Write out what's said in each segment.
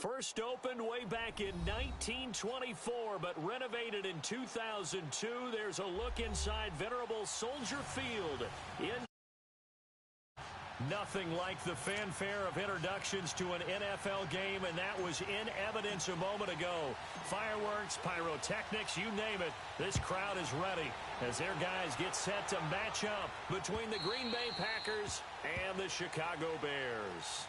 First opened way back in 1924, but renovated in 2002. There's a look inside venerable Soldier Field. Nothing like the fanfare of introductions to an NFL game, and that was in evidence a moment ago. Fireworks, pyrotechnics, you name it. This crowd is ready as their guys get set to match up between the Green Bay Packers and the Chicago Bears.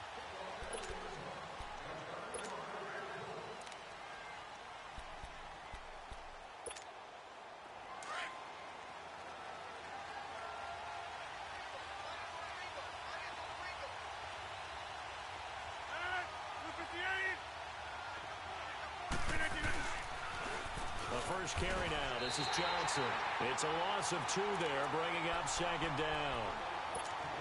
First carry now. This is Johnson. It's a loss of 2 there, bringing up second down.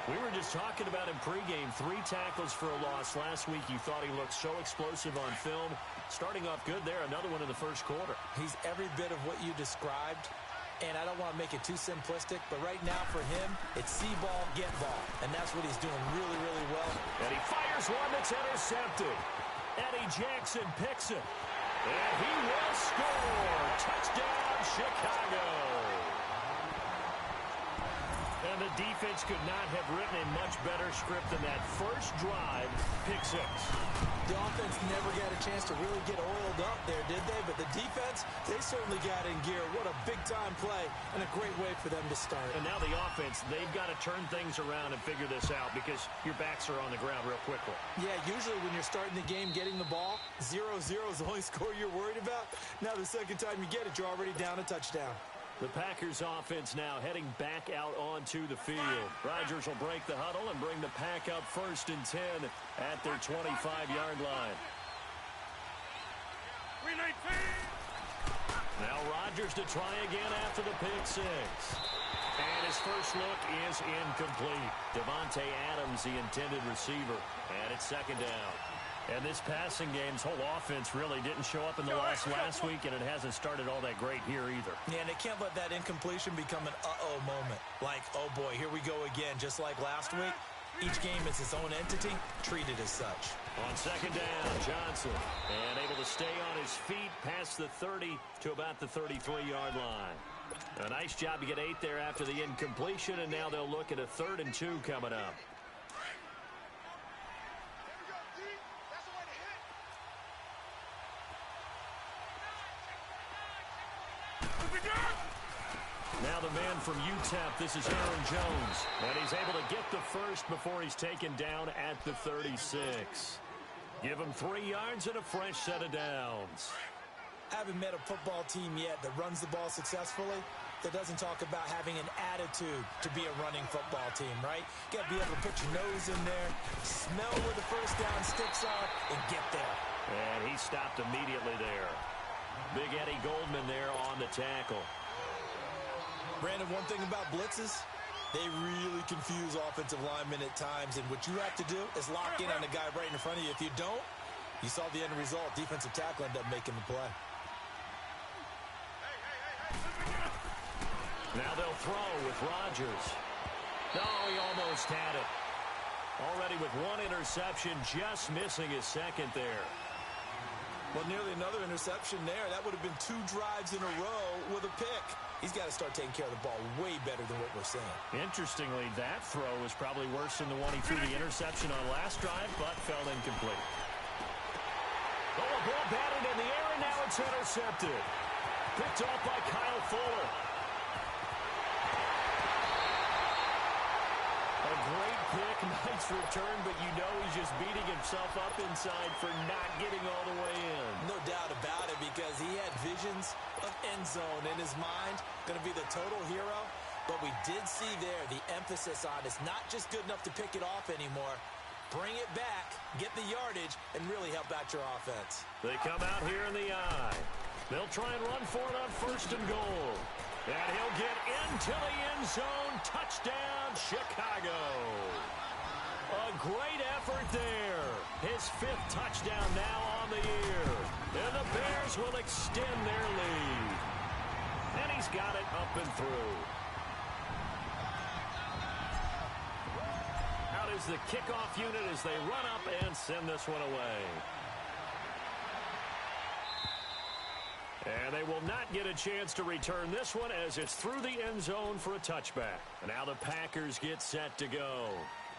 We were just talking about him pregame. 3 tackles for a loss last week. You thought he looked so explosive on film. Starting off good there. Another one in the first quarter. He's every bit of what you described. And I don't want to make it too simplistic, but right now for him, it's see ball, get ball. And that's what he's doing really, really well. And he fires one that's intercepted. Eddie Jackson picks it. And he will score. Touchdown, Chicago. And the defense could not have written a much better script than that first drive, pick 6. The offense never got a chance to really get oiled up there, did they? But the defense, they certainly got in gear. What a big-time play and a great way for them to start. And now the offense, they've got to turn things around and figure this out because your backs are on the ground real quickly. Yeah, usually when you're starting the game getting the ball, 0-0 is the only score you're worried about. Now the second time you get it, you're already down a touchdown. The Packers offense now heading back out onto the field. Rodgers will break the huddle and bring the Pack up 1st and 10 at their 25-yard line. Now Rodgers to try again after the pick 6. And his first look is incomplete. Devontae Adams, the intended receiver. And it's second down. And this passing game's whole offense really didn't show up in the loss last week, and it hasn't started all that great here either. Yeah, and they can't let that incompletion become an uh-oh moment. Like, oh boy, here we go again, just like last week. Each game is its own entity, treated as such. On second down, Johnson, and able to stay on his feet past the 30 to about the 33-yard line. A nice job to get 8 there after the incompletion, and now they'll look at a 3rd and 2 coming up. Now the man from UTEP, this is Aaron Jones. And he's able to get the first before he's taken down at the 36. Give him 3 yards and a fresh set of downs. Haven't met a football team yet that runs the ball successfully, that doesn't talk about having an attitude to be a running football team, right? You got to be able to put your nose in there, smell where the first down sticks are, and get there. And he stopped immediately there. Big Eddie Goldman there on the tackle. Brandon, one thing about blitzes, they really confuse offensive linemen at times, and what you have to do is lock in on the guy right in front of you. If you don't, you saw the end result. Defensive tackle ended up making the play. Now they'll throw with Rodgers. No, he almost had it. Already with 1 interception, just missing his second there. Well, nearly another interception there. That would have been 2 drives in a row with a pick. He's got to start taking care of the ball way better than what we're seeing. Interestingly, that throw was probably worse than the one he threw the interception on last drive, but fell incomplete. Oh, a ball batted in the air, and now it's intercepted. Picked off by Kyle Fuller. A great pick, nice return, but you know he's just beating himself up inside for not getting all the way in. No doubt about it, because he had visions of end zone in his mind. Going to be the total hero. But we did see there the emphasis on it's not just good enough to pick it off anymore. Bring it back, get the yardage, and really help out your offense. They come out here in the eye. They'll try and run for it on 1st and goal. And he'll get into the end zone. Touchdown, Chicago. A great effort there. His 5th touchdown now on the year. And the Bears will extend their lead. And he's got it up and through. Out is the kickoff unit as they run up and send this one away. And they will not get a chance to return this one as it's through the end zone for a touchback. And now the Packers get set to go.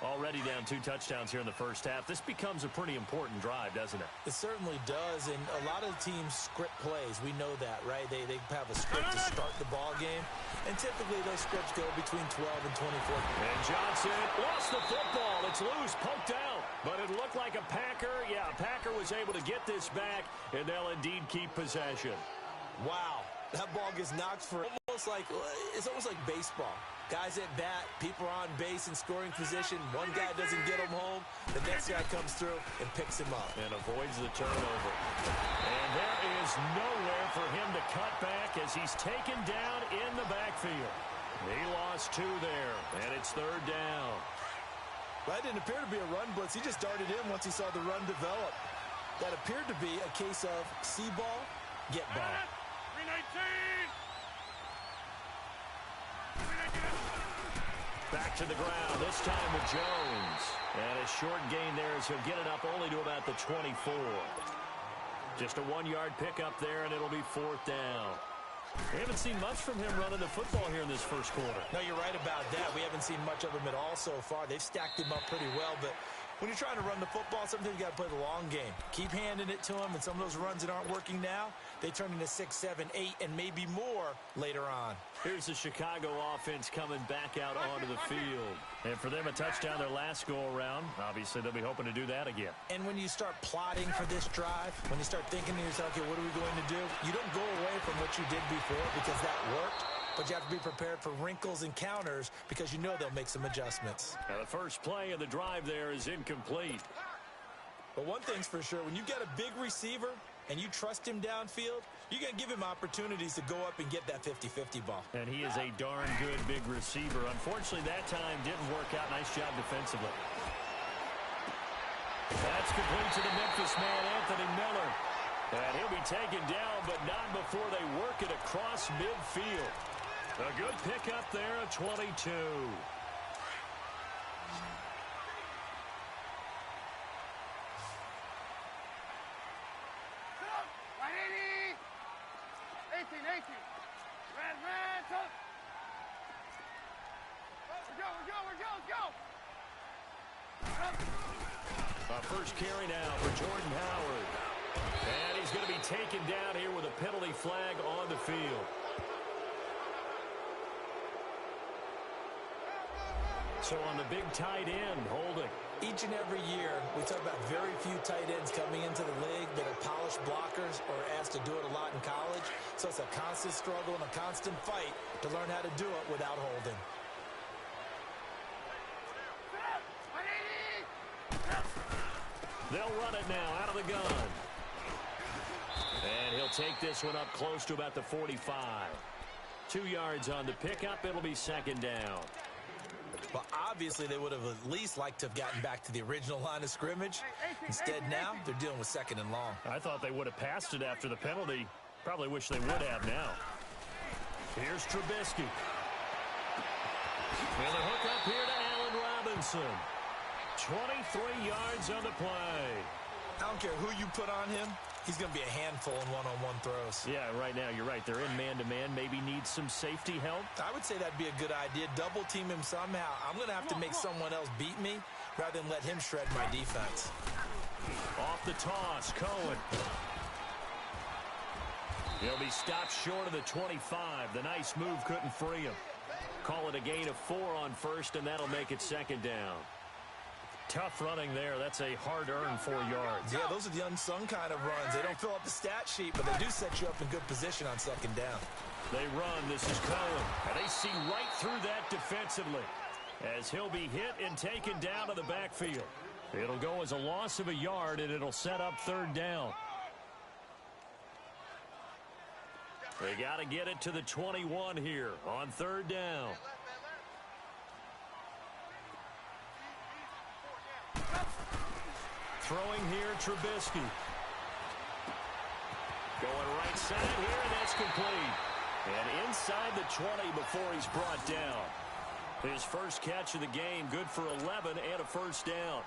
Already down 2 touchdowns here in the first half. This becomes a pretty important drive, doesn't it? It certainly does, and a lot of teams script plays. We know that, right? They have a script to start the ball game, and typically those scripts go between 12 and 24. And Johnson lost the football. It's loose, poked out. But it looked like a Packer. Yeah, a Packer was able to get this back, and they'll indeed keep possession. Wow, that ball gets knocked for it's almost like baseball. Guys at bat, people are on base in scoring position. One guy doesn't get him home. The next guy comes through and picks him up. And avoids the turnover. And there is nowhere for him to cut back as he's taken down in the backfield. He lost 2 there, and it's 3rd down. That didn't appear to be a run blitz. He just darted in once he saw the run develop. That appeared to be a case of see ball, get ball. 319! Back to the ground, this time with Jones. And a short gain there as he'll get it up only to about the 24. Just a 1-yard pickup there, and it'll be 4th down. We haven't seen much from him running the football here in this first quarter. No, you're right about that. We haven't seen much of him at all so far. They've stacked him up pretty well, but when you're trying to run the football, sometimes you got to play the long game. Keep handing it to him, and some of those runs that aren't working now, they turn into 6, 7, 8, and maybe more later on. Here's the Chicago offense coming back out onto the field. And for them, a touchdown their last go-around. Obviously, they'll be hoping to do that again. And when you start plotting for this drive, when you start thinking to yourself, okay, what are we going to do? You don't go away from what you did before because that worked. But you have to be prepared for wrinkles and counters because you know they'll make some adjustments. Now the first play of the drive there is incomplete. But one thing's for sure, when you've got a big receiver and you trust him downfield, you're going to give him opportunities to go up and get that 50-50 ball. And he is a darn good big receiver. Unfortunately, that time didn't work out. Nice job defensively. That's complete to the Memphis man, Anthony Miller. And he'll be taken down, but not before they work it across midfield. A good pickup there at 22. First carry now for Jordan Howard. And he's going to be taken down here with a penalty flag on the field. So on the big tight end, holding. Each and every year, we talk about very few tight ends coming into the league that are polished blockers or asked to do it a lot in college. So it's a constant struggle and a constant fight to learn how to do it without holding. They'll run it now out of the gun. And he'll take this one up close to about the 45. 2 yards on the pickup. It'll be 2nd down. Well, obviously, they would have at least liked to have gotten back to the original line of scrimmage. Instead, now, they're dealing with 2nd and long. I thought they would have passed it after the penalty. Probably wish they would have now. Here's Trubisky. And a hook up here to Allen Robinson. 23 yards on the play. I don't care who you put on him. He's going to be a handful in one-on-one throws. Yeah, right now, you're right. They're in man-to-man. Maybe need some safety help. I would say that'd be a good idea. Double team him somehow. I'm going to have to make someone else beat me rather than let him shred my defense. Off the toss, Cohen. He'll be stopped short of the 25. The nice move couldn't free him. Call it a gain of 4 on first, and that'll make it 2nd down. Tough running there. That's a hard-earned 4 yards. Yeah, those are the unsung kind of runs. They don't fill up the stat sheet, but they do set you up in good position on 2nd down. They run. This is Cohen. And they see right through that defensively as he'll be hit and taken down to the backfield. It'll go as a loss of a yard, and it'll set up 3rd down. They got to get it to the 21 here on 3rd down. Throwing here, Trubisky. Going right side here, and that's complete. And inside the 20 before he's brought down. His first catch of the game, good for 11 and a 1st down.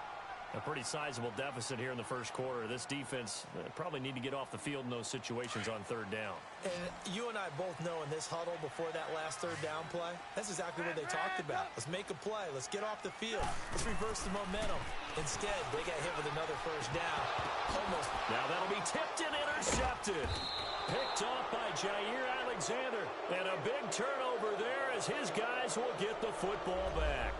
A pretty sizable deficit here in the first quarter. This defense probably need to get off the field in those situations on third down. And you and I both know in this huddle before that last third down play, that's exactly what they talked about. Let's make a play. Let's get off the field. Let's reverse the momentum. Instead, they got hit with another first down. Almost. Now that'll be tipped and intercepted. Picked off by Jair Alexander. And a big turnover there as his guys will get the football back.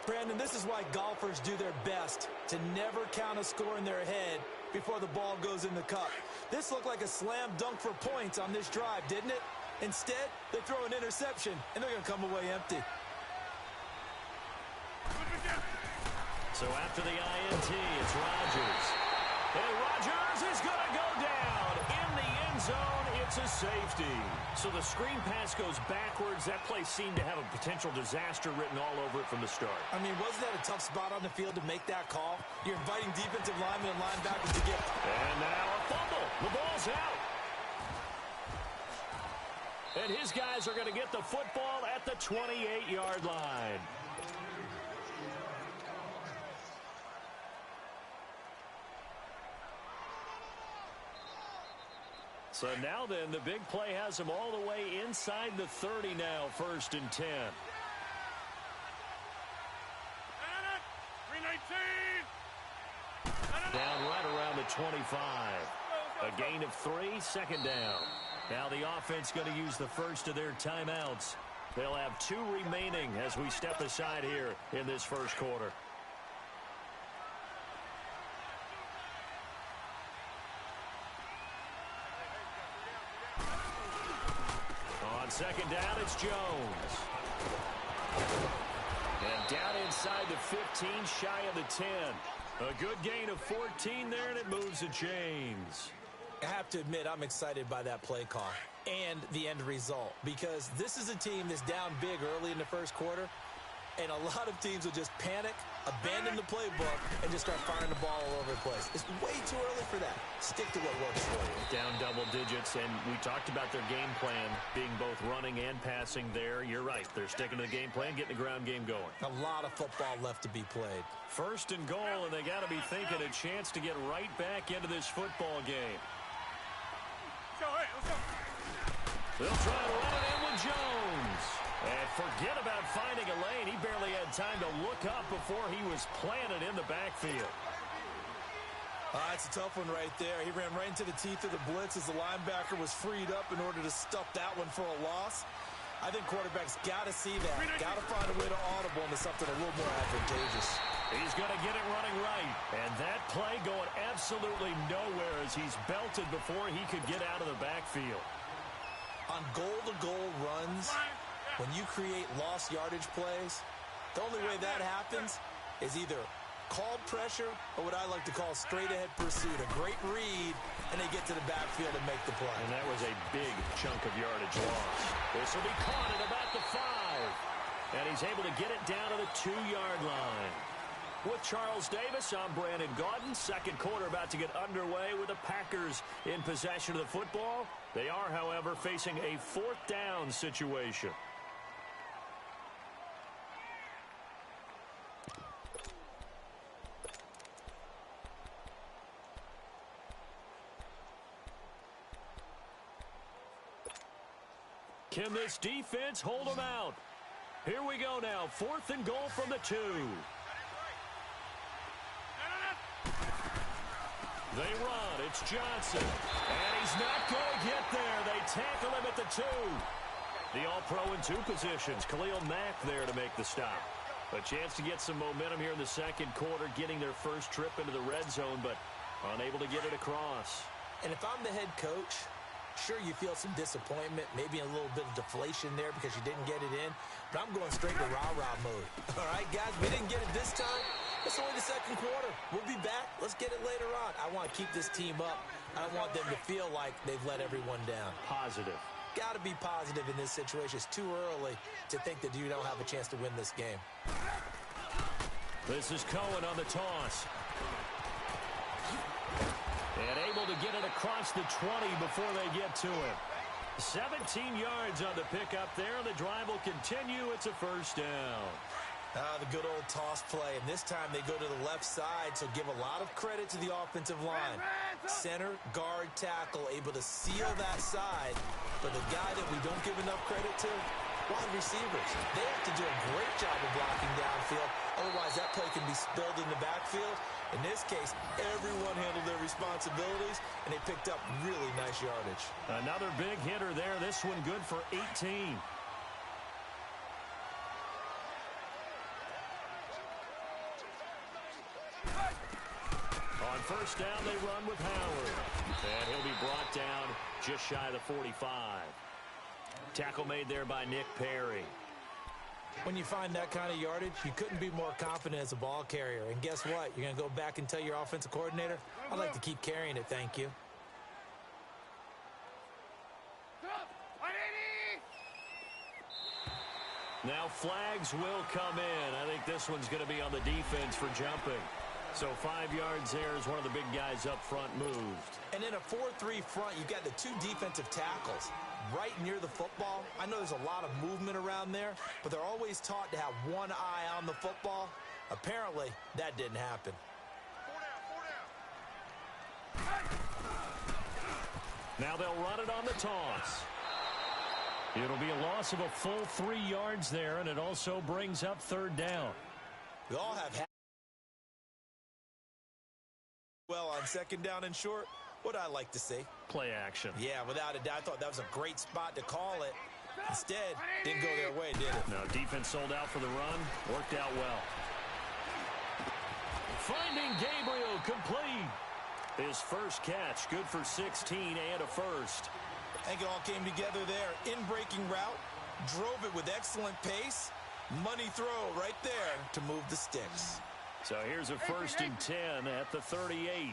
Brandon, this is why golfers do their best to never count a score in their head before the ball goes in the cup. This looked like a slam dunk for points on this drive, didn't it? Instead, they throw an interception, and they're going to come away empty. So after the INT, it's Rodgers. And Rodgers is going to go down in the end zone. It's a safety. So the screen pass goes backwards. That play seemed to have a potential disaster written all over it from the start. I mean, wasn't that a tough spot on the field to make that call? You're inviting defensive linemen and linebackers to get... And now a fumble. The ball's out. And his guys are going to get the football at the 28-yard line. So now then, the big play has him all the way inside the 30 now, 1st and 10. 319. Down right around the 25. A gain of 3, 2nd down. Now the offense going to use the first of their timeouts. They'll have 2 remaining as we step aside here in this first quarter. On 2nd down, it's Jones. And down inside the 15, shy of the 10. A good gain of 14 there, and it moves the chains. I have to admit, I'm excited by that play call and the end result, because this is a team that's down big early in the first quarter, and a lot of teams will just panic, abandon the playbook, and just start firing the ball all over the place. It's way too early for that. Stick to what works for you. Down double digits, and we talked about their game plan being both running and passing there. You're right. They're sticking to the game plan, getting the ground game going. A lot of football left to be played. 1st and goal, and they got to be thinking a chance to get right back into this football game. They'll try to run it in with Jones. And forget about finding a lane. He barely had time to look up before he was planted in the backfield. That's a tough one right there. He ran right into the teeth of the blitz as the linebacker was freed up in order to stuff that one for a loss. I think quarterbacks got to see that. Got to find a way to audible into something a little more advantageous. He's going to get it running right. And that play going absolutely nowhere as he's belted before he could get out of the backfield. On goal-to-goal runs, when you create lost yardage plays, the only way that happens is either called pressure or what I like to call straight-ahead pursuit. A great read, and they get to the backfield and make the play. And that was a big chunk of yardage loss. This will be caught at about the 5. And he's able to get it down to the 2-yard line. With Charles Davis, I'm Brandon Gaudin. Second quarter about to get underway with the Packers in possession of the football. They are, however, facing a 4th down situation. Can this defense hold them out? Here we go now. 4th and goal from the 2. They run. It's Johnson. And he's not going to get there. They tackle him at the 2. The all-pro in 2 positions. Khalil Mack there to make the stop. A chance to get some momentum here in the second quarter, getting their first trip into the red zone, but unable to get it across. And if I'm the head coach, sure, you feel some disappointment, maybe a little bit of deflation there because you didn't get it in, but I'm going straight to rah-rah mode. All right, guys, we didn't get it this time. It's only the second quarter. We'll be back. Let's get it later on. I want to keep this team up. I don't want them to feel like they've let everyone down. Positive. Got to be positive in this situation. It's too early to think that you don't have a chance to win this game. This is Cohen on the toss. And able to get it across the 20 before they get to him. 17 yards on the pickup there. The drive will continue. It's a 1st down. The good old toss play, and this time they go to the left side, so give a lot of credit to the offensive line. Center, guard, tackle, able to seal that side, but the guy that we don't give enough credit to, wide receivers. They have to do a great job of blocking downfield, otherwise that play can be spilled in the backfield. In this case, everyone handled their responsibilities, and they picked up really nice yardage. Another big hitter there, this one good for 18. On first down, they run with Howard. And he'll be brought down just shy of the 45. Tackle made there by Nick Perry. When you find that kind of yardage, you couldn't be more confident as a ball carrier. And guess what? You're going to go back and tell your offensive coordinator, I'd like to keep carrying it, thank you. Now flags will come in. I think this one's going to be on the defense for jumping. So 5 yards there as one of the big guys up front moved. And in a 4-3 front, you've got the two defensive tackles right near the football. I know there's a lot of movement around there, but they're always taught to have one eye on the football. Apparently, that didn't happen. Now they'll run it on the toss. It'll be a loss of a full 3 yards there, and it also brings up third down. We all have had well on second down and short. What I like to see. Play action. Yeah, without a doubt. I thought that was a great spot to call it. Instead, didn't go their way, did it? No, defense sold out for the run. Worked out well. Finding Gabriel complete. His first catch, good for 16 and a first. I think it all came together there. In-breaking route, drove it with excellent pace. Money throw right there to move the sticks. So here's a first and 10 at the 38.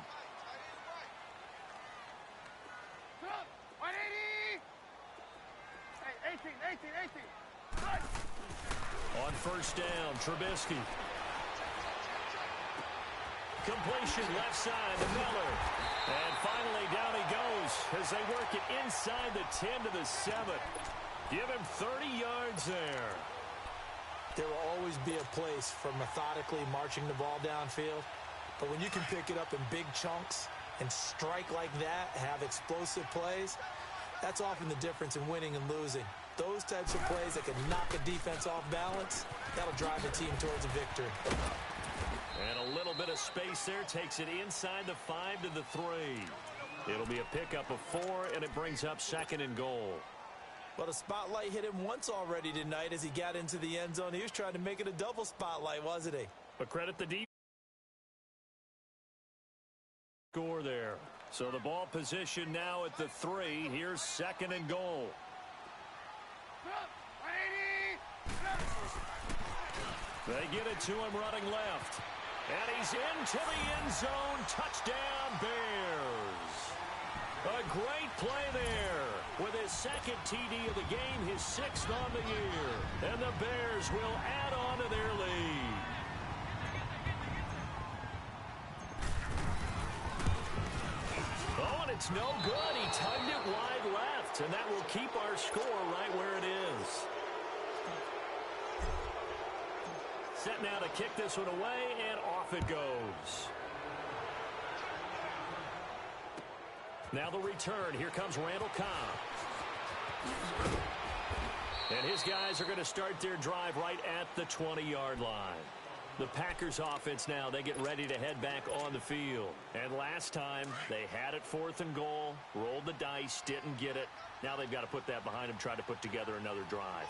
On first down, Trubisky. Completion left side to Miller. And finally down he goes as they work it inside the 10 to the 7. Give him 30 yards there. There will always be a place for methodically marching the ball downfield. But when you can pick it up in big chunks and strike like that, have explosive plays, that's often the difference in winning and losing. Those types of plays that can knock a defense off balance, that'll drive a team towards a victory. And a little bit of space there takes it inside the 5 to the 3. It'll be a pickup of 4, and it brings up second and goal. Well, the spotlight hit him once already tonight as he got into the end zone. He was trying to make it a double spotlight, wasn't he? But credit the defense. Score there. So the ball position now at the 3. Here's second and goal. They get it to him running left. And he's into the end zone. Touchdown, Bears. A great play there. With his second TD of the game, his 6th on the year. And the Bears will add on to their lead. Oh, and it's no good. He tugged it wide left. And that will keep our score right where it is. Set now to kick this one away, and off it goes. Now the return. Here comes Randall Cobb. And his guys are going to start their drive right at the 20-yard line. The Packers offense now, they get ready to head back on the field. And last time, they had it 4th and goal, rolled the dice, didn't get it. Now they've got to put that behind them, try to put together another drive.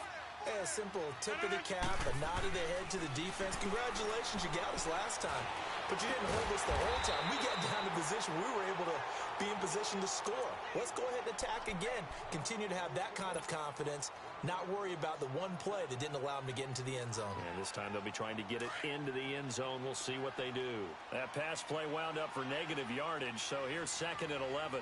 A simple tip of the cap, a nod of the head to the defense. Congratulations, you got us last time. But you didn't hold us the whole time. We got down to position. We were able to be in position to score. Let's go ahead and attack again. Continue to have that kind of confidence. Not worry about the one play that didn't allow them to get into the end zone. And this time they'll be trying to get it into the end zone. We'll see what they do. That pass play wound up for negative yardage, so here's second and 11.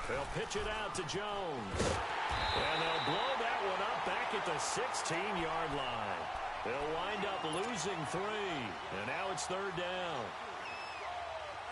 They'll pitch it out to Jones. And they'll blow that one up back at the 16-yard line. They'll wind up losing 3. And now it's third down.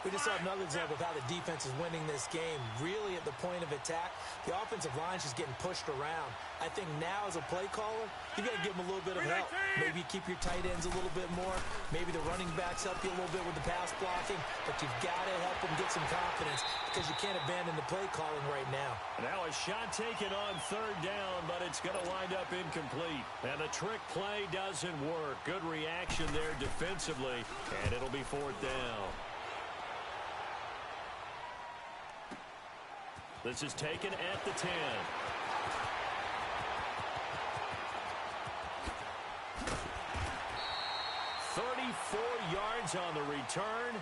We just saw another example of how the defense is winning this game. Really at the point of attack, the offensive line is just getting pushed around. I think now as a play caller, you got to give them a little bit of help. Maybe keep your tight ends a little bit more. Maybe the running backs help you a little bit with the pass blocking. But you've got to help them get some confidence because you can't abandon the play calling right now. Now a shot taken on third down, but it's going to wind up incomplete. And the trick play doesn't work. Good reaction there defensively, and it'll be fourth down. This is taken at the 10. Yards on the return.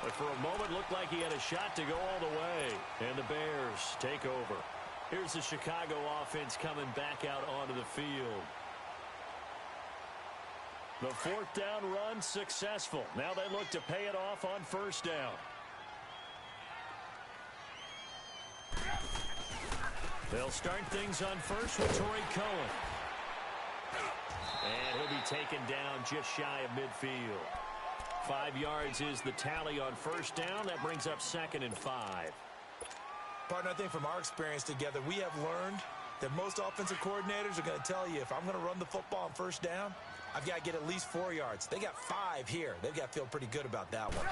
But for a moment, looked like he had a shot to go all the way. And the Bears take over. Here's the Chicago offense coming back out onto the field. The fourth down run successful. Now they look to pay it off on first down. They'll start things on first with Torrey Cohen. And he'll be taken down just shy of midfield. 5 yards is the tally on first down. That brings up 2nd and 5. Partner, I think from our experience together, we have learned that most offensive coordinators are going to tell you, if I'm going to run the football on first down, I've got to get at least 4 yards. They got 5 here. They've got to feel pretty good about that one.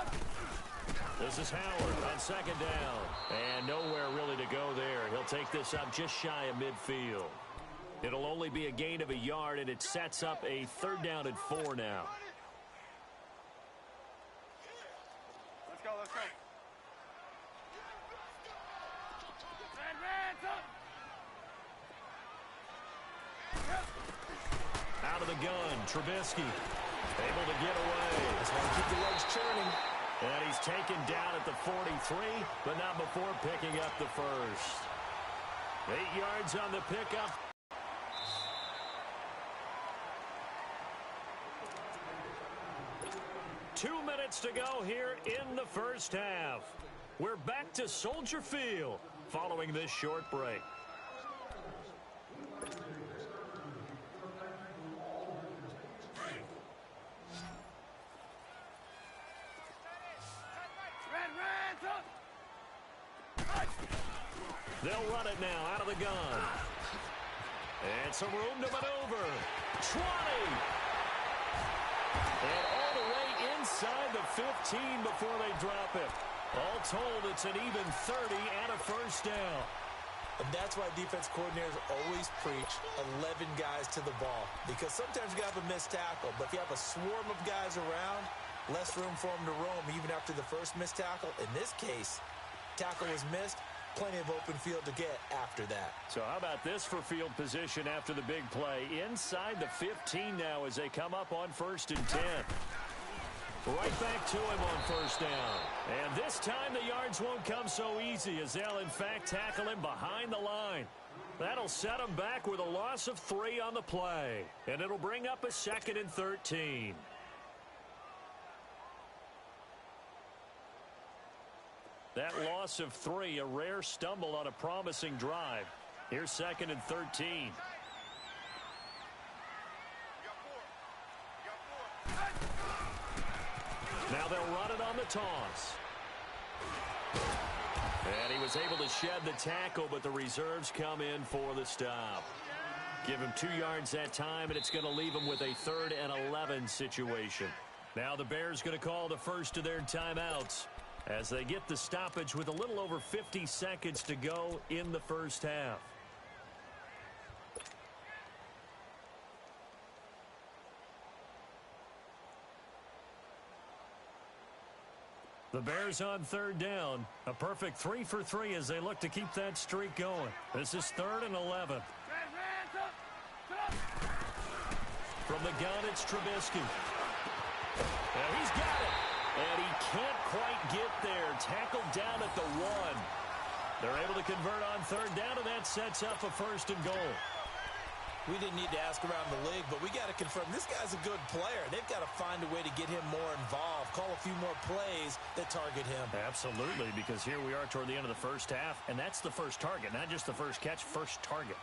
This is Howard on 2nd down. And nowhere really to go there. He'll take this up just shy of midfield. It'll only be a gain of 1 yard, and it sets up a 3rd down and 4 now. Let's go, let's go. Out of the gun, Trubisky able to get away. Just want to keep the legs churning. And he's taken down at the 43, but not before picking up the first. 8 yards on the pickup. Two minutes to go here in the first half. We're back to Soldier Field following this short break. They'll run it now out of the gun. And some room to maneuver. 20. And all the way inside the 15 before they drop it. All told, it's an even 30 and a first down. And that's why defense coordinators always preach 11 guys to the ball. Because sometimes you have a missed tackle. But if you have a swarm of guys around, less room for them to roam even after the first missed tackle. In this case, tackle was missed. Plenty of open field to get after that. So how about this for field position after the big play? Inside the 15 now as they come up on 1st and 10. Right back to him on first down. And this time the yards won't come so easy as they'll in fact tackle him behind the line. That'll set him back with a loss of 3 on the play. And it'll bring up a 2nd and 13. That loss of 3, a rare stumble on a promising drive. Here's 2nd and 13. Now they'll run it on the toss. And he was able to shed the tackle, but the reserves come in for the stop. Give him 2 yards that time, and it's going to leave him with a 3rd and 11 situation. Now the Bears going to call the first of their timeouts as they get the stoppage with a little over 50 seconds to go in the first half. The Bears on 3rd down. A perfect 3 for 3 as they look to keep that streak going. This is 3rd and 11. From the gun, it's Trubisky. And he's got it. And he can't quite get there. Tackled down at the 1. They're able to convert on 3rd down, and that sets up a 1st and goal. We didn't need to ask around the league, but we got to confirm this guy's a good player. They've got to find a way to get him more involved, call a few more plays that target him. Absolutely, because here we are toward the end of the first half, and that's the first target, not just the first catch, first target.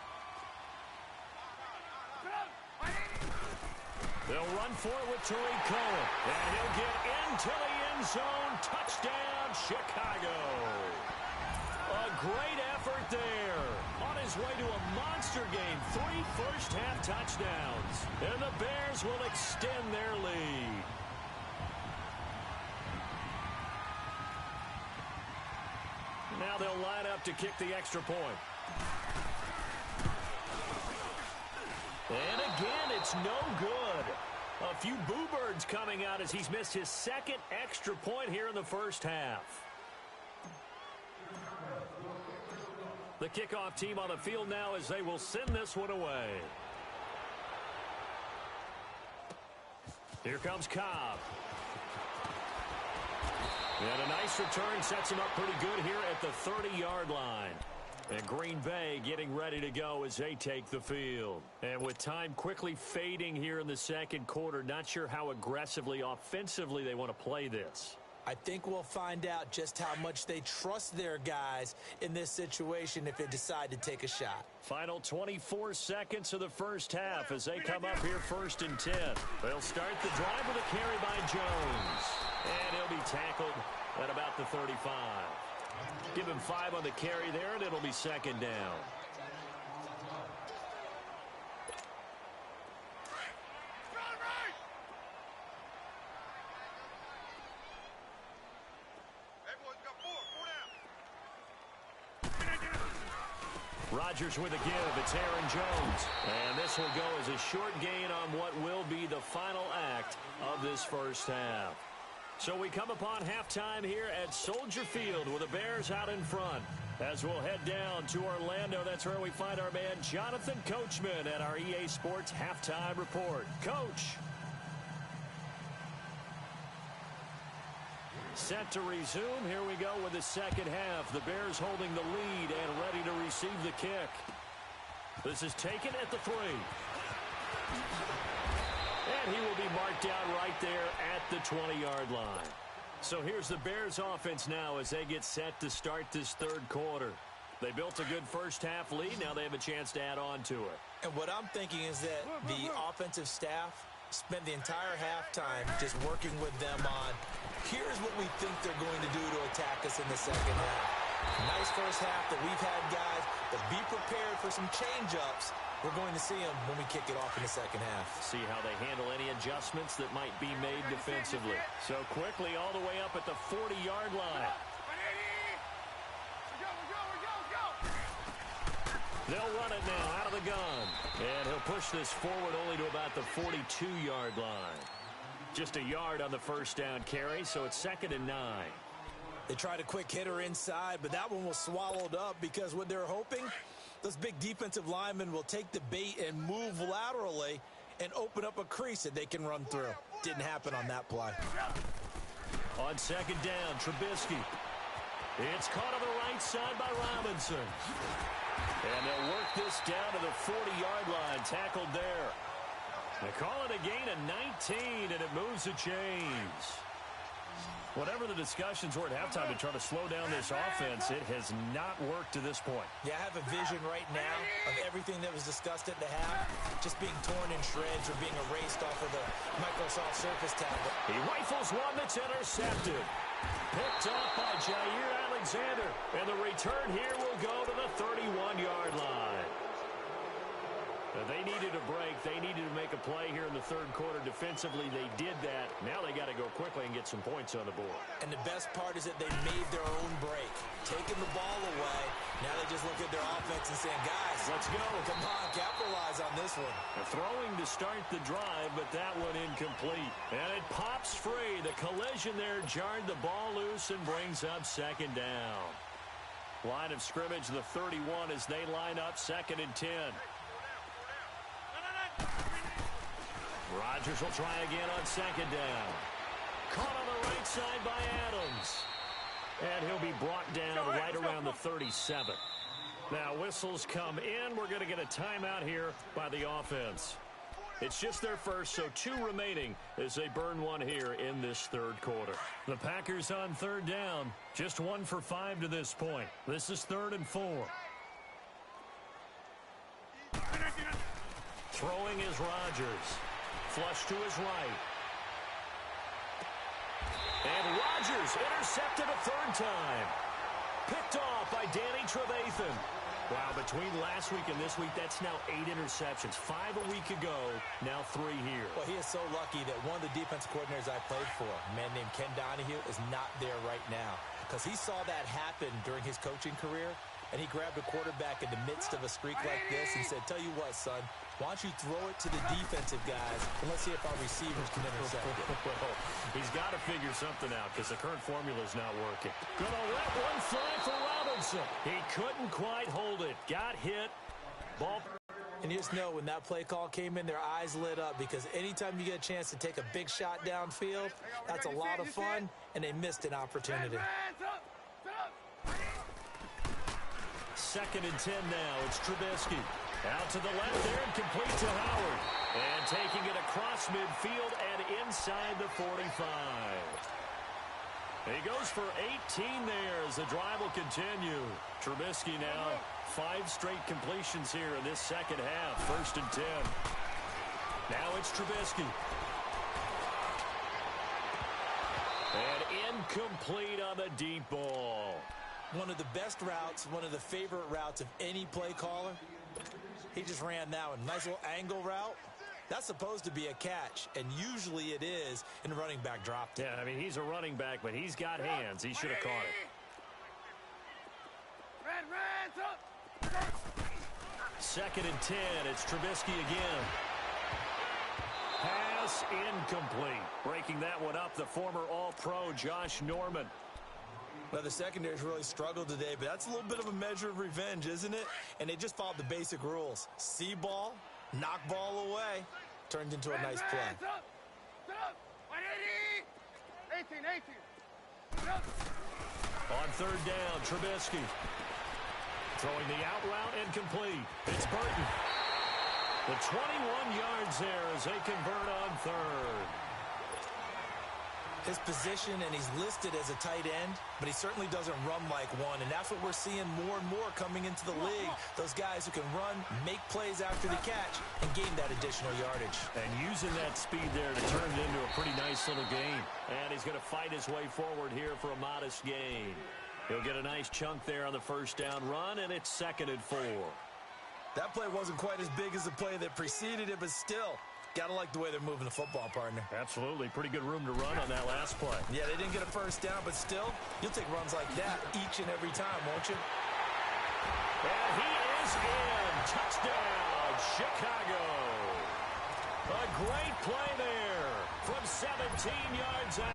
They'll run for it with Torrey Cohen, and he'll get into the end zone. Touchdown, Chicago. A great effort there. On his way to a monster game. 3 first-half touchdowns. And the Bears will extend their lead. Now they'll line up to kick the extra point. And again, it's no good. A few boo birds coming out as he's missed his second extra point here in the first half. The kickoff team on the field now as they will send this one away. Here comes Cobb. And a nice return sets him up pretty good here at the 30-yard line. And Green Bay getting ready to go as they take the field. And with time quickly fading here in the second quarter, not sure how aggressively, offensively they want to play this. I think we'll find out just how much they trust their guys in this situation if they decide to take a shot. Final 24 seconds of the first half as they come up here 1st and 10. They'll start the drive with a carry by Jones. And he'll be tackled at about the 35. Give him 5 on the carry there, and it'll be 2nd down. Rodgers with a give. It's Aaron Jones. And this will go as a short gain on what will be the final act of this first half. So we come upon halftime here at Soldier Field with the Bears out in front. As we'll head down to Orlando, that's where we find our man Jonathan Coachman at our EA Sports Halftime Report. Coach. Set to resume. Here we go with the second half. The Bears holding the lead and ready to receive the kick. This is taken at the 3. And he will be marked down right there at the 20-yard line. So here's the Bears offense now as they get set to start this third quarter. They built a good first half lead. Now they have a chance to add on to it. And what I'm thinking is that the offensive staff spent the entire halftime just working with them on, here's what we think they're going to do to attack us in the second half. Nice first half that we've had, guys, but be prepared for some change-ups. We're going to see them when we kick it off in the second half. See how they handle any adjustments that might be made defensively. So quickly all the way up at the 40-yard line. They'll run it now out of the gun. And he'll push this forward only to about the 42-yard line. Just a yard on the first down carry, so it's 2nd and 9. They tried a quick hitter inside, but that one was swallowed up because what they're hoping, those big defensive linemen will take the bait and move laterally and open up a crease that they can run through. Didn't happen on that play. On 2nd down, Trubisky. It's caught on the right side by Robinson. And they'll work this down to the 40-yard line. Tackled there. They call it a gain of 19, and it moves the chains. Whatever the discussions were at halftime to try to slow down this offense, it has not worked to this point. Yeah, I have a vision right now of everything that was discussed at the half just being torn in shreds or being erased off of the Microsoft Surface tablet. He rifles one that's intercepted. Picked off by Jair Alexander. And the return here will go to the 31-yard line. They needed a break. They needed to make a play here in the third quarter. Defensively, they did that. Now they got to go quickly and get some points on the board. And the best part is that they made their own break. Taking the ball away. Now they just look at their offense and saying, guys, let's go. Come on, capitalize on this one. They're throwing to start the drive, but that one incomplete. And it pops free. The collision there jarred the ball loose and brings up 2nd down. Line of scrimmage, the 31 as they line up 2nd and 10. Rodgers will try again on 2nd down. Caught on the right side by Adams. And he'll be brought down right around the 37. Now whistles come in. We're going to get a timeout here by the offense. It's just their first, so 2 remaining as they burn one here in this third quarter. The Packers on 3rd down. Just 1 for 5 to this point. This is 3rd and 4. Throwing is Rodgers. Flush to his right. And Rodgers intercepted a third time. Picked off by Danny Trevathan. Wow, between last week and this week, that's now 8 interceptions. 5 a week ago, now 3 here. Well, he is so lucky that one of the defense coordinators I played for, a man named Ken Donahue, is not there right now. Because he saw that happen during his coaching career, and he grabbed a quarterback in the midst of a streak like this and said, tell you what, son, why don't you throw it to the defensive guys, and let's see if our receivers can intercept it. Well, he's got to figure something out because the current formula is not working. Gonna let one fly for Robinson. He couldn't quite hold it. Got hit. Ball. And you just know when that play call came in, their eyes lit up because anytime you get a chance to take a big shot downfield, that's a lot of fun, and they missed an opportunity. 2nd and 10 now. It's Trubisky. Out to the left there and complete to Howard. And taking it across midfield and inside the 45. He goes for 18 there as the drive will continue. Trubisky now 5 straight completions here in this second half. 1st and 10. Now it's Trubisky. And incomplete on the deep ball. One of the best routes, one of the favorite routes of any play caller. He just ran that one. Nice little angle route. That's supposed to be a catch, and usually it is, and the running back dropped it. Yeah, I mean, he's a running back, but he's got hands. He should have caught it. 2nd and 10. It's Trubisky again. Pass incomplete. Breaking that one up, the former All-Pro Josh Norman. Well, the secondary's really struggled today, but that's a little bit of a measure of revenge, isn't it? And they just followed the basic rules. See ball, knock ball away. Turned into a nice play. 18. On 3rd down, Trubisky. Throwing the out route and complete. It's Burton. The 21 yards there as they convert on 3rd. His position, and he's listed as a tight end, but he certainly doesn't run like one, and that's what we're seeing more and more coming into the league. Those guys who can run, make plays after the catch, and gain that additional yardage. And using that speed there to turn it into a pretty nice little game. And he's going to fight his way forward here for a modest gain. He'll get a nice chunk there on the 1st down run, and it's 2nd and 4. That play wasn't quite as big as the play that preceded it, but still, got to like the way they're moving the football, partner. Absolutely. Pretty good room to run on that last play. Yeah, they didn't get a 1st down, but still, you'll take runs like that each and every time, won't you? And he is in. Touchdown, Chicago. A great play there from 17 yards out.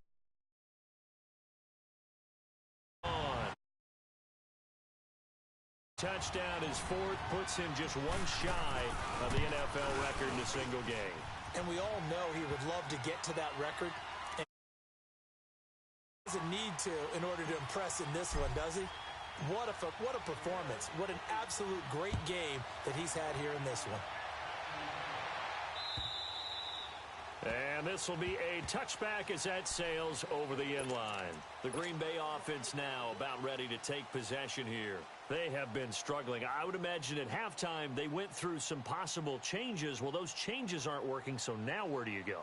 Touchdown is 4th, puts him just one shy of the NFL record in a single game. And we all know he would love to get to that record. And he doesn't need to in order to impress in this one, does he? What a performance. What an absolute great game that he's had here in this one. And this will be a touchback as that sails over the inline. The Green Bay offense now about ready to take possession here. They have been struggling. I would imagine at halftime they went through some possible changes. Well, those changes aren't working, so now where do you go?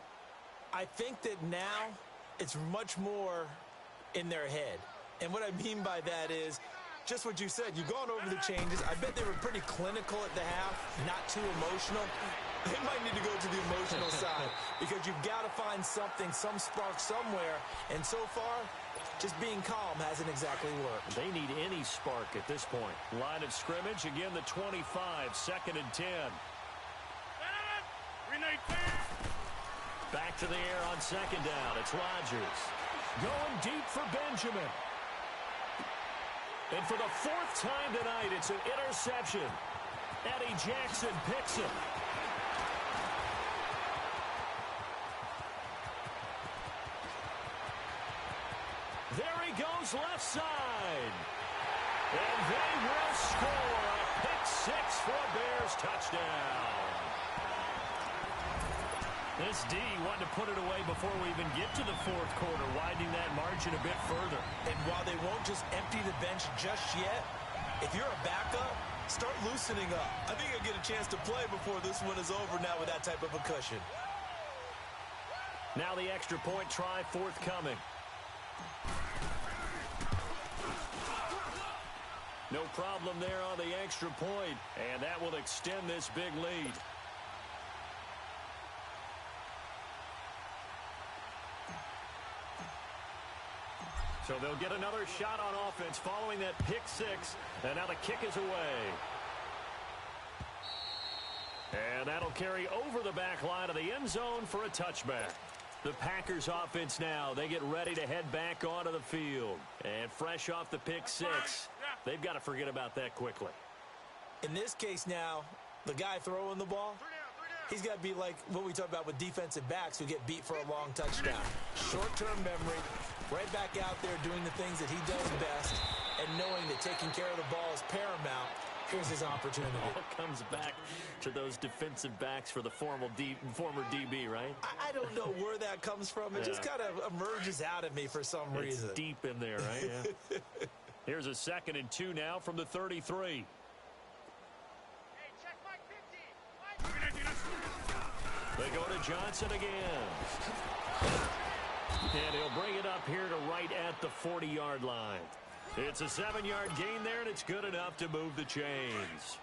I think that now it's much more in their head. And what I mean by that is just what you said. You've gone over the changes. I bet they were pretty clinical at the half, not too emotional. They might need to go to the emotional side because you've got to find something, some spark somewhere. And so far, just being calm hasn't exactly worked. They need any spark at this point. Line of scrimmage, again the 25, 2nd and 10. Back to the air on 2nd down. It's Rodgers. Going deep for Benjamin. And for the 4th time tonight, it's an interception. Eddie Jackson picks it. There he goes left side. And they will score a pick 6 for a Bears touchdown. This D wanted to put it away before we even get to the 4th quarter, widening that margin a bit further. And while they won't just empty the bench just yet, if you're a backup, start loosening up. I think you'll get a chance to play before this one is over now with that type of a cushion. Now the extra point try forthcoming. No problem there on the extra point, and that will extend this big lead. So they'll get another shot on offense following that pick six, and now the kick is away. And that'll carry over the back line of the end zone for a touchback. The Packers offense now, they get ready to head back onto the field. And fresh off the pick six, they've got to forget about that quickly. In this case now, the guy throwing the ball, he's got to be like what we talk about with defensive backs who get beat for a long touchdown. Short-term memory, right back out there doing the things that he does best, and knowing that taking care of the ball is paramount. Here's his opportunity. All comes back to those defensive backs for the former DB, right? I don't know where that comes from. It just kind of emerges out of me for some reason. It's deep in there, right? Yeah. Here's a 2nd and 2 now from the 33. They go to Johnson again. And he'll bring it up here to right at the 40-yard line. It's a 7-yard gain there, and it's good enough to move the chains.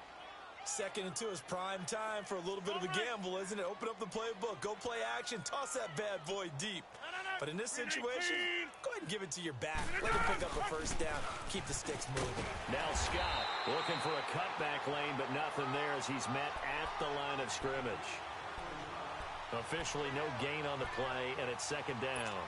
2nd and 2 is prime time for a little bit of a gamble, isn't it? Open up the playbook, go play action, toss that bad boy deep. But in this situation, go ahead and give it to your back. Let him pick up a first down. Keep the sticks moving. Now Scott looking for a cutback lane, but nothing there as he's met at the line of scrimmage. Officially no gain on the play, and it's 2nd down.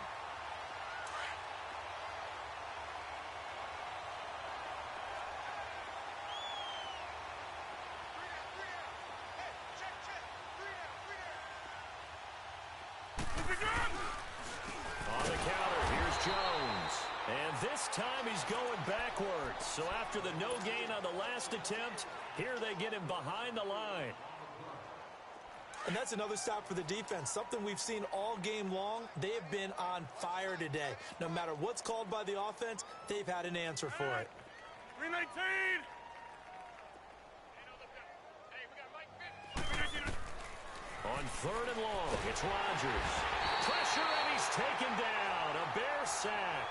On the counter, here's Jones. And this time he's going backwards. So after the no gain on the last attempt, here they get him behind the line. And that's another stop for the defense. Something we've seen all game long. They have been on fire today. No matter what's called by the offense, they've had an answer for it. 319. On 3rd and long, it's Rodgers. Pressure, and he's taken down. A Bear sack.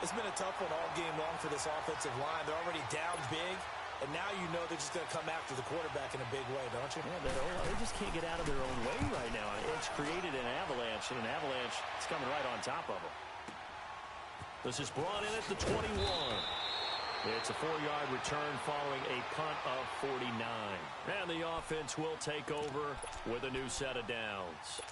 It's been a tough one all game long for this offensive line. They're already down big, and now you know they're just going to come after the quarterback in a big way, don't you? Yeah, they just can't get out of their own way right now. It's created an avalanche, and an avalanche is coming right on top of them. This is brought in at the 21. It's a 4-yard return following a punt of 49. And the offense will take over with a new set of downs.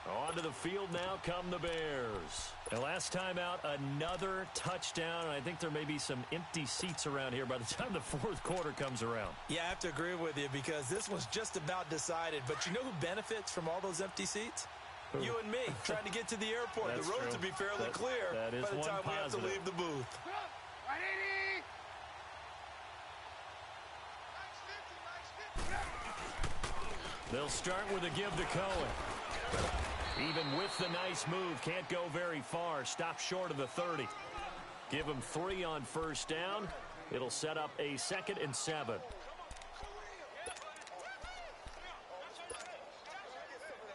Onto the field now come the Bears. And last time out, another touchdown. And I think there may be some empty seats around here by the time the 4th quarter comes around. Yeah, I have to agree with you because this was just about decided. But you know who benefits from all those empty seats? Who? You and me, trying to get to the airport. The roads will be fairly clear by the time we have to leave the booth. They'll start with a give to Cohen. Even with the nice move, can't go very far. Stop short of the 30. Give him 3 on 1st down. It'll set up a 2nd and 7.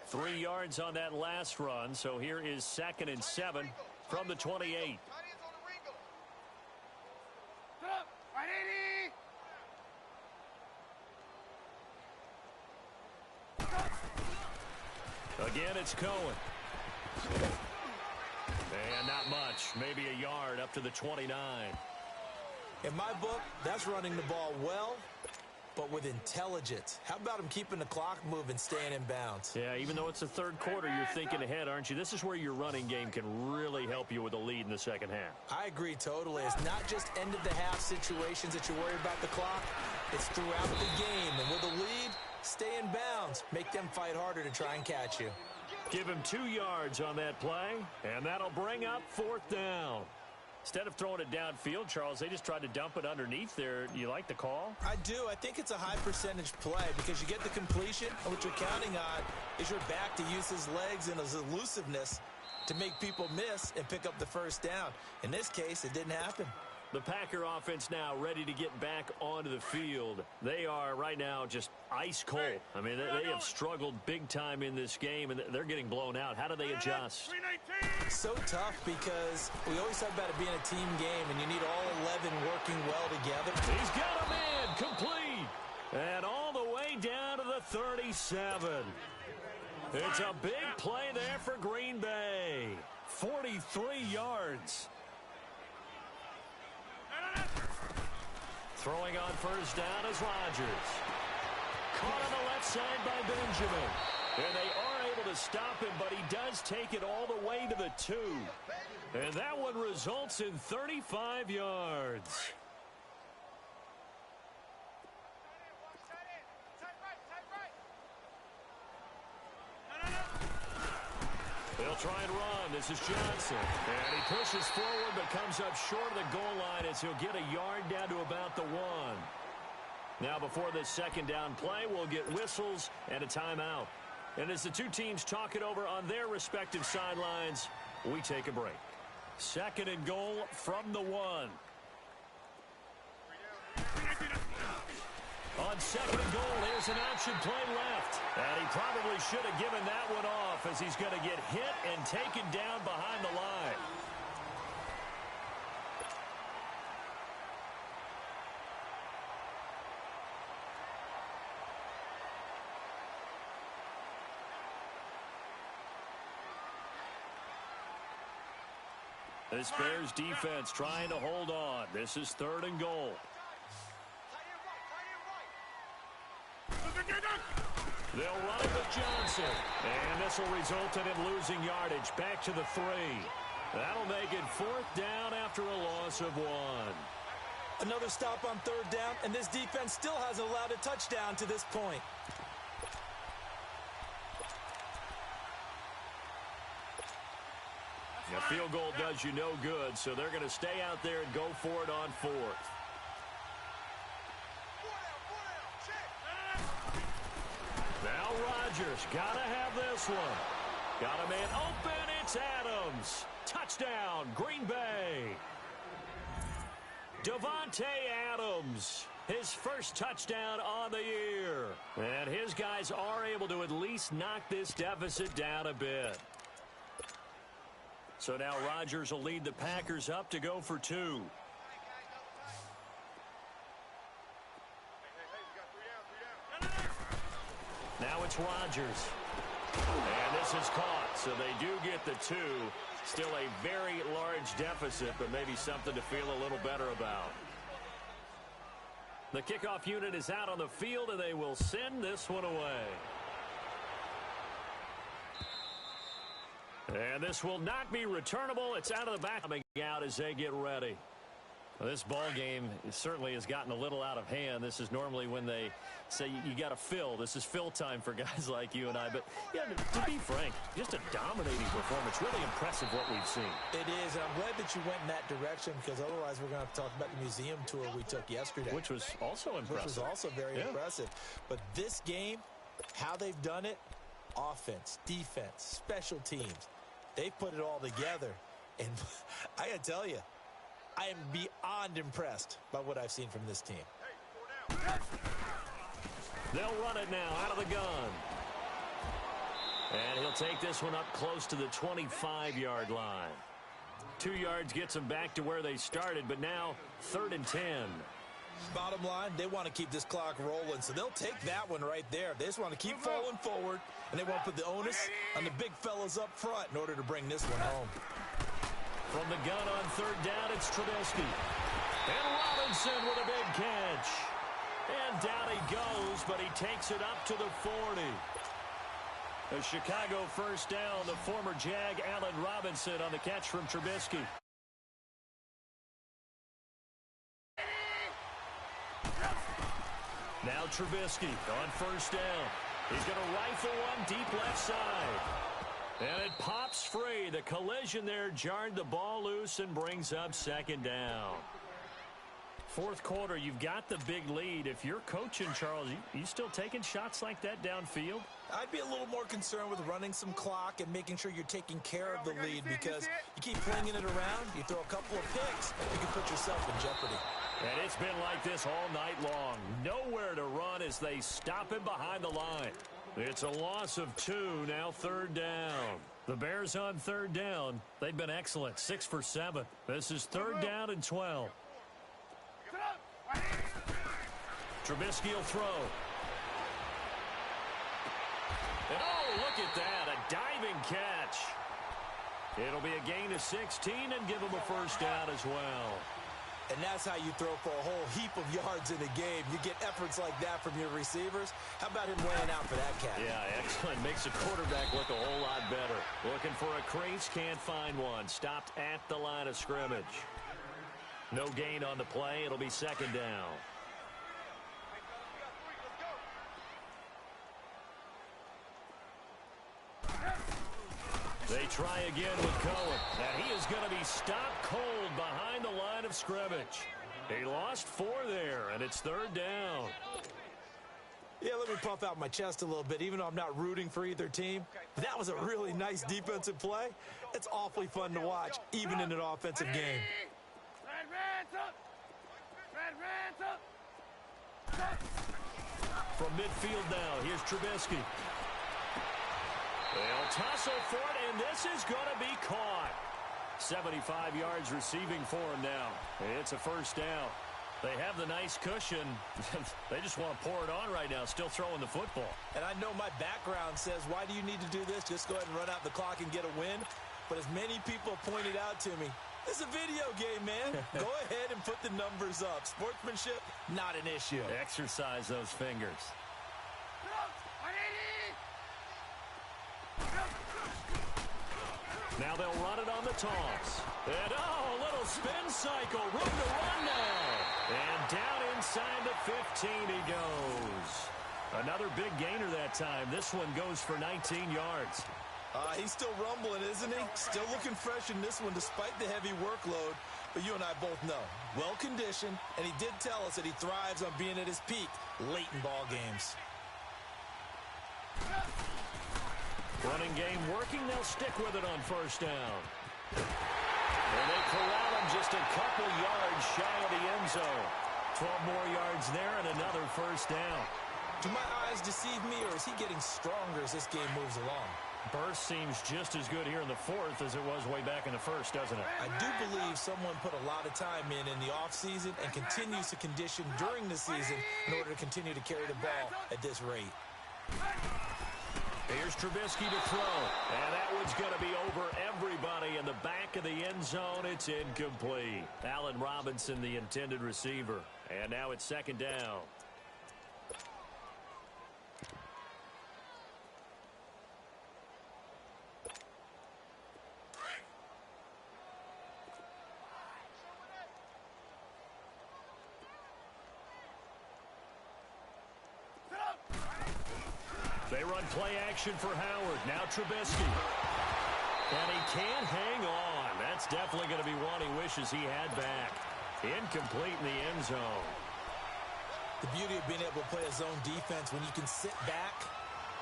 Three yards on that last run, so here is 2nd and 7 from the 28. Again, it's Cohen. And not much. Maybe a yard up to the 29. In my book, that's running the ball well, but with intelligence. How about him keeping the clock moving, staying in bounds? Yeah, even though it's the 3rd quarter, you're thinking ahead, aren't you? This is where your running game can really help you with a lead in the 2nd half. I agree totally. It's not just end-of-the-half situations that you're worried about the clock. It's throughout the game. And with a lead, stay in bounds. Make them fight harder to try and catch you. Give him 2 yards on that play, and that'll bring up 4th down. Instead of throwing it downfield, Charles, they just tried to dump it underneath there. You like the call? I do. I think it's a high-percentage play because you get the completion, and what you're counting on is your back to use his legs and his elusiveness to make people miss and pick up the 1st down. In this case, it didn't happen. The Packer offense now ready to get back onto the field. They are right now just ice cold. I mean, they have struggled big time in this game, and they're getting blown out. How do they adjust? So tough because we always talk about it being a team game, and you need all 11 working well together. He's got a man complete. And all the way down to the 37. It's a big play there for Green Bay. 43 yards. Throwing on first down is Rodgers. Caught on the left side by Benjamin. And they are able to stop him, but he does take it all the way to the 2. And that one results in 35 yards. They'll try and run. This is Johnson. And he pushes forward but comes up short of the goal line as he'll get a yard down to about the 1. Now before this second down play, we'll get whistles and a timeout. And as the two teams talk it over on their respective sidelines, we take a break. Second and goal from the 1. On second and goal, here's an option play left. And he probably should have given that one off as he's going to get hit and taken down behind the line. This Bears defense trying to hold on. This is third and goal. They'll run it with Johnson. And this will result in him losing yardage back to the 3. That'll make it fourth down after a loss of 1. Another stop on third down, and this defense still hasn't allowed a touchdown to this point. A field goal does you no good, so they're going to stay out there and go for it on fourth. Now Rodgers got to have this one. Got a man open. It's Adams. Touchdown, Green Bay. Davante Adams, his first touchdown on the year. And his guys are able to at least knock this deficit down a bit. So now Rodgers will lead the Packers up to go for 2. Now it's Rodgers. And this is caught, so they do get the 2. Still a very large deficit, but maybe something to feel a little better about. The kickoff unit is out on the field, and they will send this one away. And this will not be returnable. It's out of the back. Coming out as they get ready. Well, this ball game certainly has gotten a little out of hand. This is normally when they say you got to fill. This is fill time for guys like you and I. But, yeah, to be frank, just a dominating performance. Really impressive what we've seen. It is, and I'm glad that you went in that direction because otherwise we're going to have to talk about the museum tour we took yesterday. Which was also impressive. Which was also very impressive. But this game, how they've done it, offense, defense, special teams, they've put it all together. And I got to tell you, I am beyond impressed by what I've seen from this team. They'll run it now out of the gun. And he'll take this one up close to the 25-yard line. 2 yards gets them back to where they started, but now 3rd and 10. Bottom line, they want to keep this clock rolling, so they'll take that one right there. They just want to keep falling forward, and they want to put the onus on the big fellas up front in order to bring this one home. From the gun on 3rd down, it's Trubisky. And Robinson with a big catch. And down he goes, but he takes it up to the 40. A Chicago first down, the former Jag Allen Robinson on the catch from Trubisky. Now Trubisky on first down. He's going to rifle one deep left side. And it pops free. The collision there jarred the ball loose and brings up 2nd down. 4th quarter, you've got the big lead. If you're coaching, Charles, you still taking shots like that downfield? I'd be a little more concerned with running some clock and making sure you're taking care of the lead, because you keep flinging it around, you throw a couple of picks, you can put yourself in jeopardy. And it's been like this all night long. Nowhere to run as they stop him behind the line. It's a loss of 2, now 3rd down. The Bears on 3rd down. They've been excellent, 6 for 7. This is 3rd down and 12. Trubisky will throw. And oh, look at that, a diving catch. It'll be a gain of 16 and give him a 1st down as well. And that's how you throw for a whole heap of yards in a game. You get efforts like that from your receivers. How about him laying out for that catch? Yeah, excellent. Makes the quarterback look a whole lot better. Looking for a crease, can't find one. Stopped at the line of scrimmage. No gain on the play. It'll be 2nd down. They try again with Cohen. And he is going to be stopped cold behind the line of scrimmage. He lost 4 there, and it's 3rd down. Yeah, let me puff out my chest a little bit, even though I'm not rooting for either team. That was a really nice defensive play. It's awfully fun to watch, even in an offensive game. From midfield now, here's Trubisky. They'll tussle for it, and this is going to be caught. 75 yards receiving for him now. It's a 1st down. They have the nice cushion. They just want to pour it on right now, still throwing the football. And I know my background says, why do you need to do this? Just go ahead and run out the clock and get a win. But as many people have pointed out to me, this is a video game, man. Go ahead and put the numbers up. Sportsmanship, not an issue. Exercise those fingers. Now they'll run it on the toss. And, oh, a little spin cycle. Room to run now. And down inside the 15 he goes. Another big gainer that time. This one goes for 19 yards. He's still rumbling, isn't he? Still looking fresh in this one despite the heavy workload. But you and I both know, well-conditioned, and he did tell us that he thrives on being at his peak late in ball games. Running game working. They'll stick with it on 1st down. And they corral him just a couple yards shy of the end zone. 12 more yards there and another 1st down. Do my eyes deceive me, or is he getting stronger as this game moves along? Burst seems just as good here in the 4th as it was way back in the 1st, doesn't it? I do believe someone put a lot of time in the offseason and continues to condition during the season in order to continue to carry the ball at this rate. Here's Trubisky to throw. And that one's going to be over everybody in the back of the end zone. It's incomplete. Allen Robinson, the intended receiver. And now it's 2nd down. They run play action for Howard. Now Trubisky. And he can't hang on. That's definitely going to be one he wishes he had back. Incomplete in the end zone. The beauty of being able to play a zone defense when you can sit back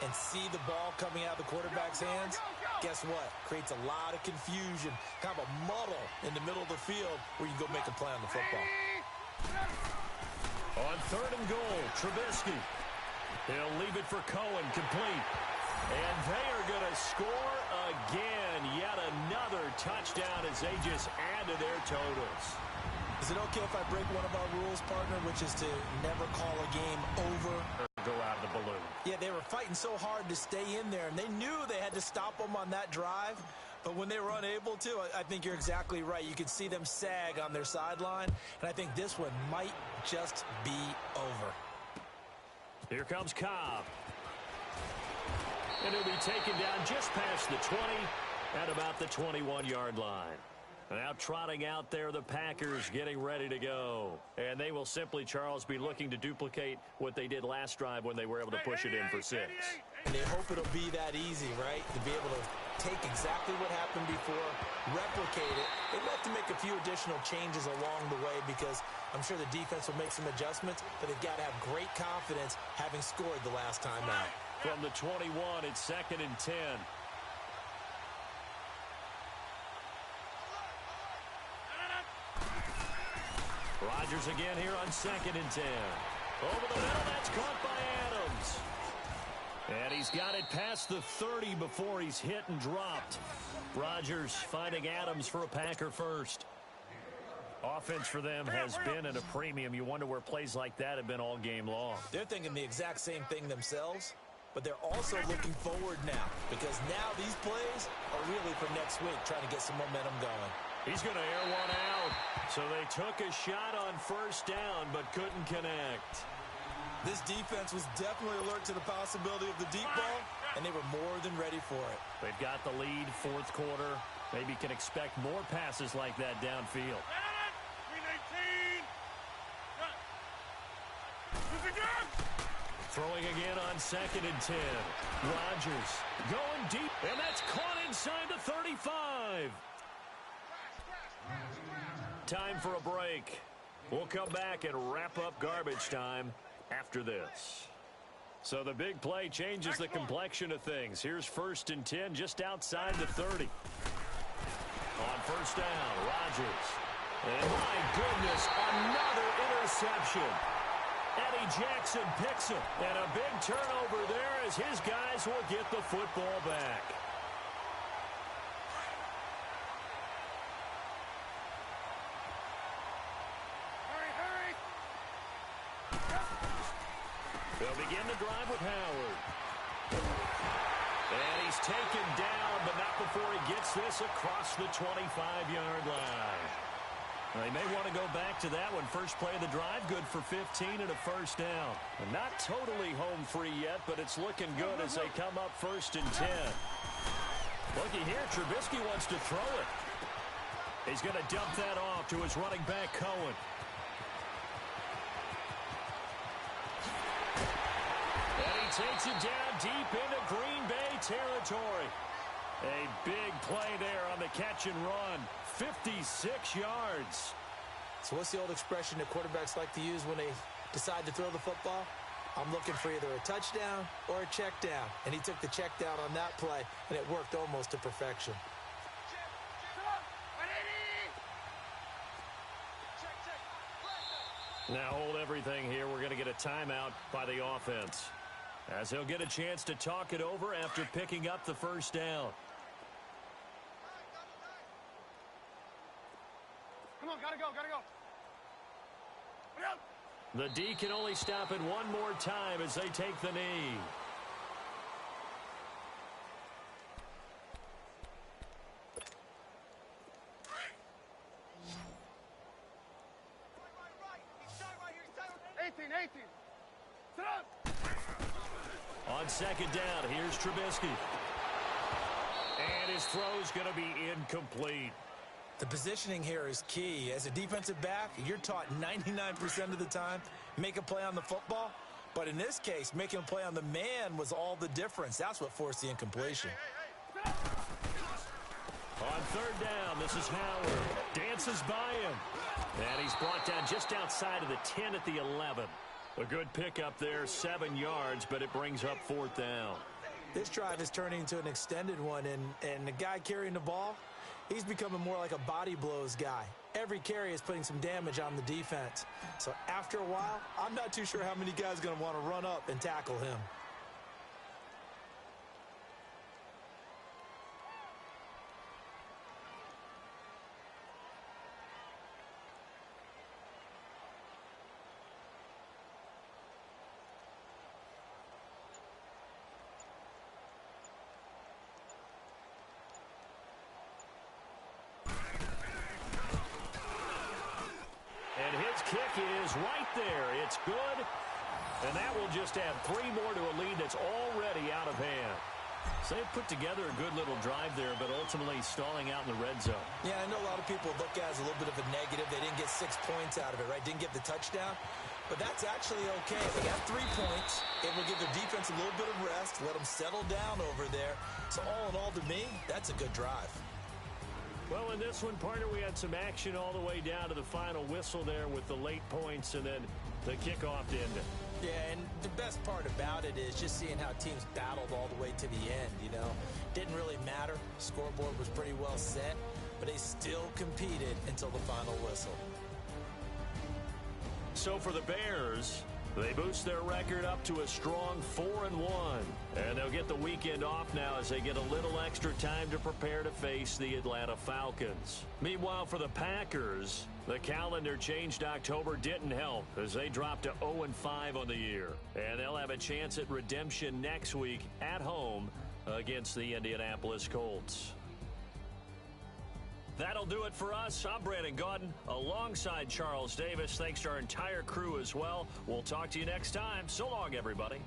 and see the ball coming out of the quarterback's hands, guess what? Creates a lot of confusion, kind of a muddle in the middle of the field where you go make a play on the football. On 3rd and goal, Trubisky. He'll leave it for Cohen, complete. And they are going to score again. Yet another touchdown as they just add to their totals. Is it okay if I break one of our rules, partner, which is to never call a game over? Or go out of the balloon. Yeah, they were fighting so hard to stay in there, and they knew they had to stop them on that drive. But when they were unable to, I think you're exactly right. You could see them sag on their sideline, and I think this one might just be over. Here comes Cobb. And he'll be taken down just past the 20 at about the 21-yard line. Now trotting out there, the Packers getting ready to go. And they will simply, Charles, be looking to duplicate what they did last drive when they were able to push it in for 6. And they hope it'll be that easy, right? To be able to take exactly what happened before, replicate it. They have to make a few additional changes along the way because I'm sure the defense will make some adjustments, but they've got to have great confidence having scored the last time out. From the 21, it's 2nd and 10. Rodgers again here on 2nd and 10. Over the middle, that's caught by Adams. And he's got it past the 30 before he's hit and dropped. Rodgers finding Adams for a Packer first. Offense for them has been at a premium. You wonder where plays like that have been all game long. They're thinking the exact same thing themselves, but they're also looking forward now because now these plays are really for next week, trying to get some momentum going. He's going to air one out. So they took a shot on first down but couldn't connect. This defense was definitely alert to the possibility of the deep ball, and they were more than ready for it. They've got the lead, fourth quarter. Maybe can expect more passes like that downfield. 319. Throwing again on 2nd and 10. Rodgers going deep, and that's caught inside the 35. Time for a break. We'll come back and wrap up garbage time after this. So the big play changes the complexion of things. Here's 1st and 10 just outside the 30. On first down, Rodgers. And my goodness, another interception. Eddie Jackson picks him. And a big turnover there as his guys will get the football back. They'll begin the drive with Howard. And he's taken down, but not before he gets this across the 25-yard line. They may want to go back to that one. First play of the drive, good for 15 and a first down. And not totally home free yet, but it's looking good as they come up 1st and 10. Looky here, Trubisky wants to throw it. He's going to dump that off to his running back, Cohen. Takes it down deep into Green Bay territory. A big play there on the catch and run. 56 yards. So what's the old expression that quarterbacks like to use when they decide to throw the football? I'm looking for either a touchdown or a check down. And he took the check down on that play, and it worked almost to perfection. Now hold everything here. We're going to get a timeout by the offense, as he'll get a chance to talk it over after picking up the first down. Come on, gotta go. The D can only stop it one more time as they take the knee. On second down, here's Trubisky. And his throw's going to be incomplete. The positioning here is key. As a defensive back, you're taught 99% of the time, make a play on the football. But in this case, making a play on the man was all the difference. That's what forced the incompletion. On third down, this is Howard. Dances by him. And he's brought down just outside of the 10 at the 11. A good pickup there, 7 yards, but it brings up 4th down. This drive is turning into an extended one, and the guy carrying the ball, he's becoming more like a body blows guy. Every carry is putting some damage on the defense. So after a while, I'm not too sure how many guys are going to want to run up and tackle him. Kick is right there. It's good. And that will just add 3 more to a lead that's already out of hand. So they put together a good little drive there, but ultimately stalling out in the red zone. Yeah, I know a lot of people look at it as a little bit of a negative. They didn't get 6 points out of it, right? Didn't get the touchdown. But that's actually okay. They got 3 points. It will give their defense a little bit of rest, let them settle down over there. So all in all, to me, that's a good drive. Well, in this one, partner, we had some action all the way down to the final whistle there with the late points and then the kickoff to end it. Yeah, and the best part about it is just seeing how teams battled all the way to the end, you know. Didn't really matter. Scoreboard was pretty well set, but they still competed until the final whistle. So for the Bears, they boost their record up to a strong 4-1. And they'll get the weekend off now as they get a little extra time to prepare to face the Atlanta Falcons. Meanwhile, for the Packers, the calendar changed October didn't help as they dropped to 0-5 on the year. And they'll have a chance at redemption next week at home against the Indianapolis Colts. That'll do it for us. I'm Brandon Gaudin alongside Charles Davis. Thanks to our entire crew as well. We'll talk to you next time. So long, everybody.